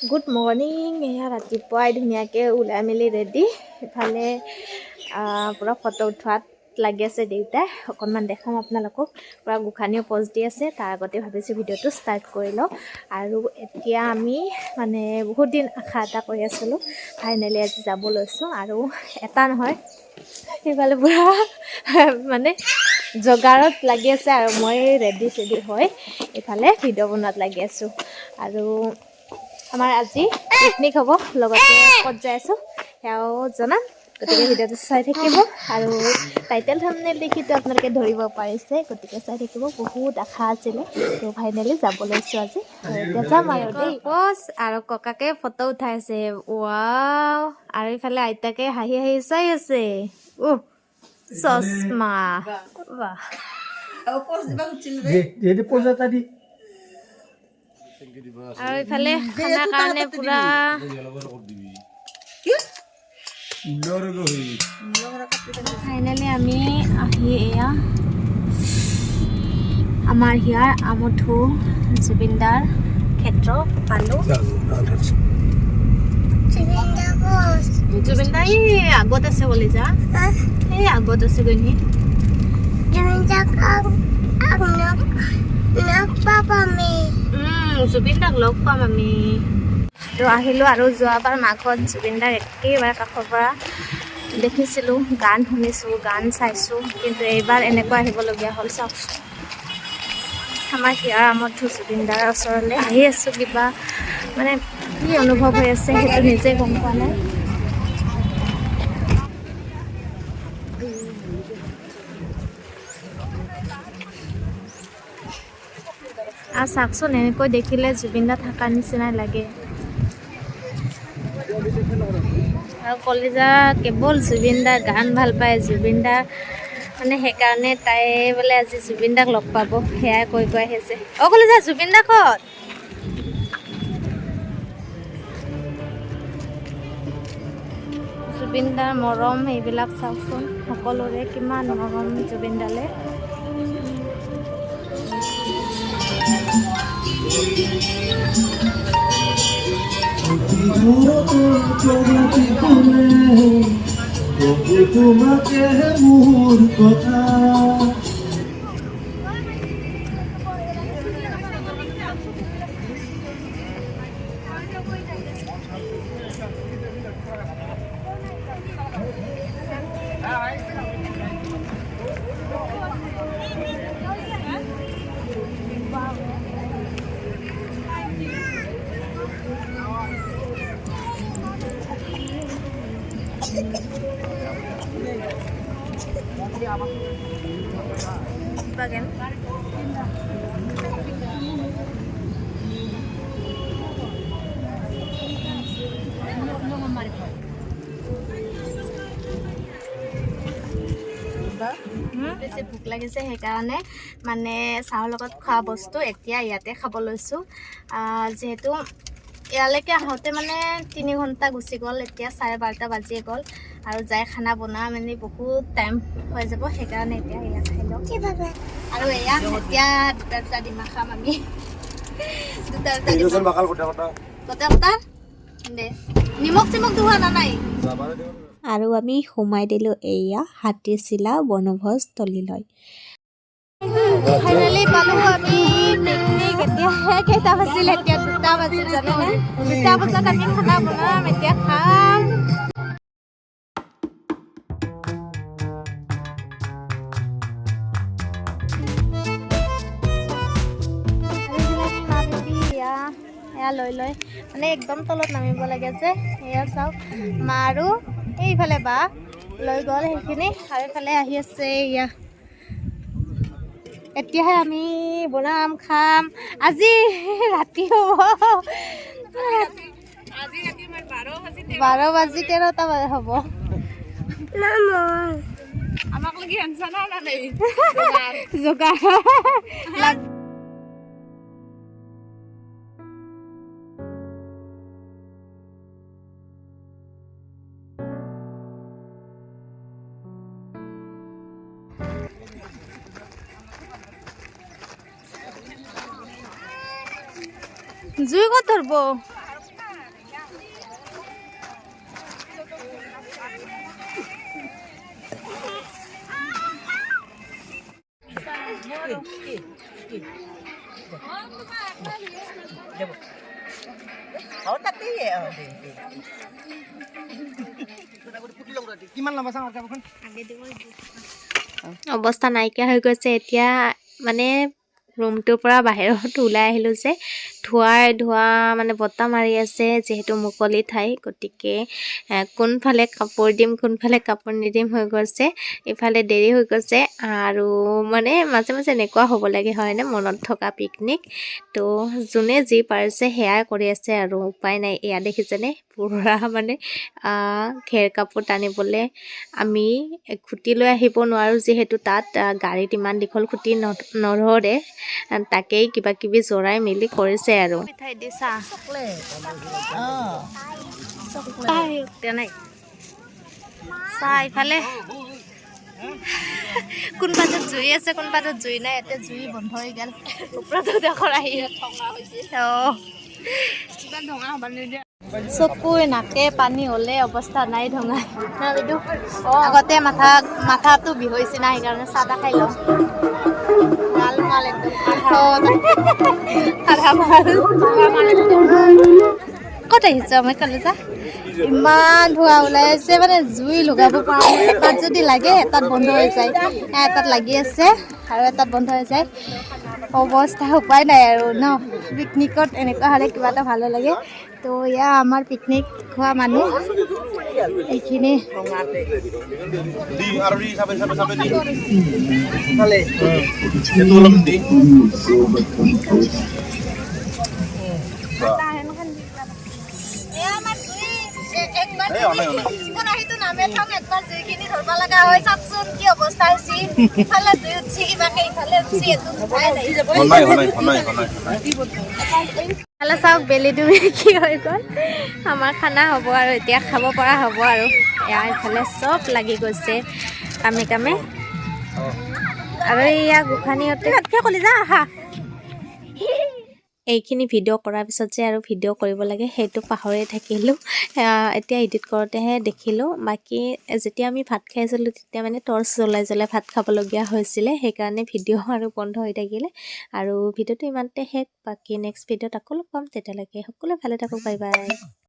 Good morning. এয়া ৰাতিপুৱাই ধুনীয়াকৈ ওলাই মেলি ৰেডি। ইফালে পূৰা ফটো উঠোৱাত লাগি আছে দেউতাই। অকণমান দেখাম আপোনালোকক। পূৰা গোঁসানীও প'জ দি আছে। তাৰ আগতে ভাবিছোঁ ভিডিঅ'টো ষ্টাৰ্ট কৰি লওঁ। আৰু এতিয়া আমি মানে বহুত দিন আশা এটা কৰি আছিলোঁ, ফাইনেলি আজি যাব লৈছোঁ। আৰু এটা নহয়, সেইফালে পূৰা মানে জগাৰত লাগি আছে আৰু মই ৰেডি চেডি হৈ ইফালে ভিডিঅ' বনোৱাত লাগি আছোঁ। আৰু আমাৰ আজি পিকনিক হ'ব, লগতে ক'ত যাই আছোঁ সেয়াও জনাম। গতিকে ভিডিঅ'টো চাই থাকিব। আৰু টাইটেল থাম্বনেইল দেখিতো আপোনালোকে ধৰিব পাৰিছে, গতিকে চাই থাকিব। বহুত আশা আছিলে, তো ফাইনেলি যাব লৈছোঁ আজি। এতিয়া যাম আৰু দেই। প'জ আৰু ককাকে ফটো উঠাই আছে। ৱাও! আৰু ইফালে আইতাকে হাঁহি হাঁহি চাই আছে। চশমা বাহ! আৰু ইফালে খানাৰ কাৰণে পুৰা ফাইনেলি আমি আহি এয়া আমাৰ হিয়াৰ আমঠু জুবিনদাৰ ক্ষেত্ৰ পালোঁ। জুবিনদা এই আগত আছে বুলি যা, এই আগত আছে গৈ জুবিনদাক লগ পাম আমি। তো আহিলোঁ আৰু যোৱাবাৰ মাঘত জুবিনদাক একেবাৰে কাষৰ পৰা দেখিছিলোঁ, গান শুনিছোঁ, গান চাইছোঁ। কিন্তু এইবাৰ এনেকুৱা আহিবলগীয়া হ'ল। চাওকচোন, আমাৰ হিয়াৰ আমঠু জুবিনদাৰ ওচৰলৈ আহি আছোঁ। কিবা মানে কি অনুভৱ হৈ আছে সেইটো নিজে গম পোৱা নাই। আৰু চাওকচোন, এনেকৈ দেখিলে জুবিনদা থকাৰ নিচিনাই লাগে। আৰু কলিজা কেৱল জুবিনদাৰ গান ভাল পায়। জুবিনদা মানে সেইকাৰণে তাই বোলে আজি জুবিনদাক লগ পাব, সেয়াই কৈ আহি আছে। কলিজা, জুবিনদা ক'ত? জুবিনদাৰ মৰম এইবিলাক চাওকচোন, সকলোৰে কিমান মৰম জুবিনদালে। তোমাকে মোৰ কথা বাগান বেছি ভোক লাগিছে, সেইকাৰণে মানে চাহৰ লগত খোৱা বস্তু এতিয়া ইয়াতে খাব লৈছোঁ। যিহেতু ইয়ালৈকে আহোঁতে মানে 3 ঘণ্টা গুচি গ'ল, এতিয়া 12:30 বাজিয়ে গ'ল। আৰু যাই খানা বনোৱা মানে বহুত টাইম হৈ যাব, সেইকাৰণে এতিয়া এয়া খাই লওঁ। আৰু এয়া এতিয়া দুটা ডিমা খাম আমি। দুটা দে নিমখ চিমখ ধোৱা নাই। আৰু আমি সোমাই দিলোঁ এয়া হাতীচিলা বনভোজস্থলীলৈ। ফাইনেলি পালোঁ আমি পিকনিক। এতিয়াহে কেইটা বাজিল? এতিয়া 2টা বাজিল জানেনে? 2টা বজাত আমি খানা বনাম, এতিয়া খাম। এয়া লৈ মানে একদম তলত নামিব লাগে যে, এয়া চাওক। মা আৰু এইফালে বা লৈ গ'ল সেইখিনি, আৰু এইফালে আহি আছে এয়া। এতিয়াহে আমি বনাম, খাম। আজি ৰাতি হ'ব, 12:13 হ'ব। আমাক লাগি আনছা না নাই যোগাৰ জুই ক'ত ধৰবো? অৱস্থা নাইকিয়া হৈ গৈছে এতিয়া মানে ৰুমটোৰ পৰা বাহিৰত ওলাই আহিলোঁ যে ধোৱা মানে বতাহ মাৰি আছে যিহেতু মুকলি ঠাই গতিকে কোনফালে কাপোৰ দিম কোনফালে কাপোৰ নিদিম হৈ গৈছে ইফালে দেৰি হৈ গৈছে আৰু মানে মাজে মাজে এনেকুৱা হ'ব লাগে হয়নে মনত থকা পিকনিক তো যোনে যি পাৰিছে সেয়াই কৰি আছে আৰু উপায় নাই এয়া দেখিছেনে পুৰা মানে ঘেৰ কাপোৰ টানিবলৈ আমি খুঁটি লৈ আহিব নোৱাৰোঁ যিহেতু তাত গাড়ীত ইমান দীঘল খুঁটি নধৰে তাকেই কিবা কিবি জৰাই মেলি কৰিছে আৰু মিঠাই দি চাহ চাহ ইফালে কোনোবাটোত জুই আছে কোনোবাটোত জুই নাই এতিয়া জুই বন্ধ হৈ গ'ল ওপৰতো দেখৰ আহি চকুৰ নাকে পানী হ'লে অৱস্থা নাই ধঙা বাইদেউ আগতে মাথাটো বিহৈছে না সেইকাৰণে চাহ তাহ খাই লওঁ মাল একদম ক'ত আহিছে মই ক'লো যা ইমান ধোঁৱা ওলাই আছে মানে জুই লগাব পৰা নাই এটাত যদি লাগে এটাত বন্ধ হৈ যায় এটাত লাগি আছে আৰু এটাত বন্ধ হৈ যায় অৱস্থা উপায় নাই আৰু ন পিকনিকত এনেকুৱা হ'লে কিবা এটা ভালো লাগে তো এয়া আমাৰ পিকনিক খোৱা মানুহ এইখিনি চাওক বেলি তুমি কি হৈ গ'ল আমাৰ খানা হ'ব আৰু এতিয়া খাব পৰা হ'ব আৰু এয়া ইফালে চব লাগি গৈছে কামে কামে আৰু এয়া গোসাঁনীহঁতে ক'লি যা আহা এইখিনি ভিডিঅ' কৰাৰ পিছত যে আৰু ভিডিঅ' কৰিব লাগে সেইটো পাহৰি থাকিলোঁ এতিয়া এডিট কৰোঁতেহে দেখিলোঁ বাকী যেতিয়া আমি ভাত খাইছিলোঁ তেতিয়া মানে টৰ্চ জ্বলাই ভাত খাবলগীয়া হৈছিলে সেইকাৰণে ভিডিঅ' আৰু বন্ধ হৈ থাকিলে আৰু ভিডিঅ'টো ইমানতে শেষ বাকী নেক্সট ভিডিঅ'ত আকৌ লগ পাম তেতিয়ালৈকে সকলোৱে ভালে থাকক বাই বাই